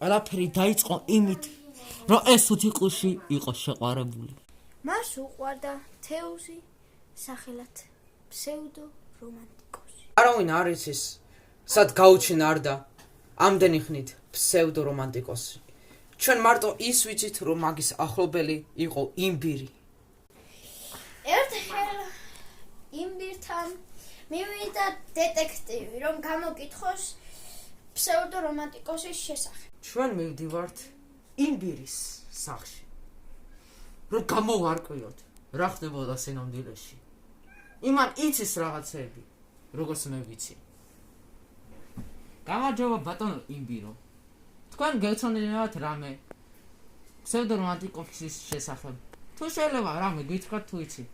ყველაფერი დაიწყო იმით, რომ ეს უთიყუში იყო შეყვარებული. მას უყვარდა თეუსი, სახელად ფსევდო რომანტიკოსი. არავინ არ იცის, სად გაუჩინარდა ამდენი ხნით ფსევდო რომანტიკოსი. ჩვენ მარტო ის ვიცით, რომ მაგის ახლობელი იყო იმბირი. ერთხელ იმბირთან მივიდა დეტექტივი, რომ გამოკითხოს ფსევდო რომანტიკოსის შესახებ. ჩვენ მივდივართ იმბირის სახლში, რომ გამოვარკვიოთ, რა ხდებოდა სინამდვილეში. იმან იცის რაღაცები, როგორც მე ვიცი. გამარჯობა ბატონო იმბირო. თქვენ გეცნობათ რამე ფსევდო რომანტიკოსის შესახებ? თუ შეიძლება რამე გითხრათ თუ იცი.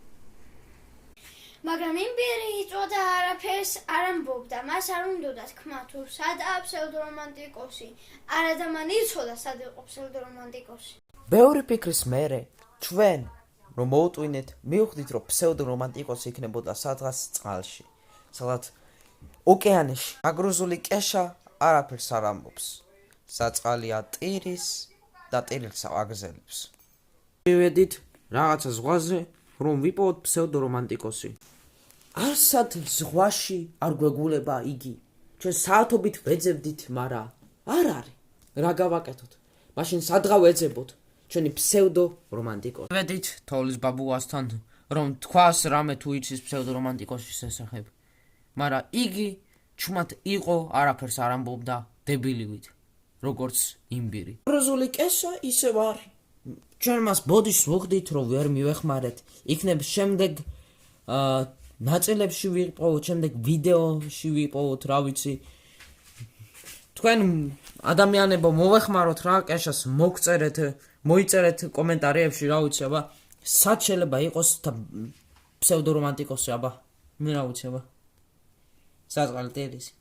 მაგრამ იმბირი იწოდა არაფერს არ ამბობდა, მას არ უნდოდა თქმა თუ სადაა ფსევდო რომანტიკოსი. არა და მან იცოდა სად იყო ფსევდო რომანტიკოსი. ბევრი ფიქრის მერე ჩვენ რომ მოუტვინეთ, მივხვდით, რომ ფსევდო რომანტიკოსი იქნებოდა სადღაც წყალში, სადღაც ოკეანეში. აგრუზული კეშა არაფერს არ ამბობს. საწყალია ტირის და ტირილს აგზელებს. მივედით რაღაცა ზღვაზე, რომ ვიპოვოთ ფსევდო რომანტიკოსი. არსად ზღვაში არ გვეგულება იგი. ჩვენ საათობით ვეძებდით, მაგრამ არ არის. რა გავაკეთოთ? მაშინ სადღა ვეძებოთ ჩვენი ფსევდო რომანტიკოსი. ვედით თოვლის ბაბუასთან, რომ თქვას რამე თუ იცის ფსევდო რომანტიკოსის შესახებ. მაგრამ იგი ჩუმად იყო, არაფერს არ ამბობდა, დებილივით, როგორც იმბირი. აგრუზული კეშა ისევ არის. ჩვენ მას ბოდიშს ვუხდით, რომ ვერ მივეხმარეთ. იქნებ შემდეგ ნაწილებში ვიპოვოთ, შემდეგ ვიდეოში ვიპოვოთ, რა ვიცი. თქვენ ადამიანებო მოვეხმაროთ რა კეშას, მოგწერეთ, მოიწერეთ კომენტარებში, რა ვიცი, აბა, სად შეიძლება იყოს ფსევდო რომანტიკოსი, აბა, მე რა ვიცი, აბა. საწყალი ტირისი.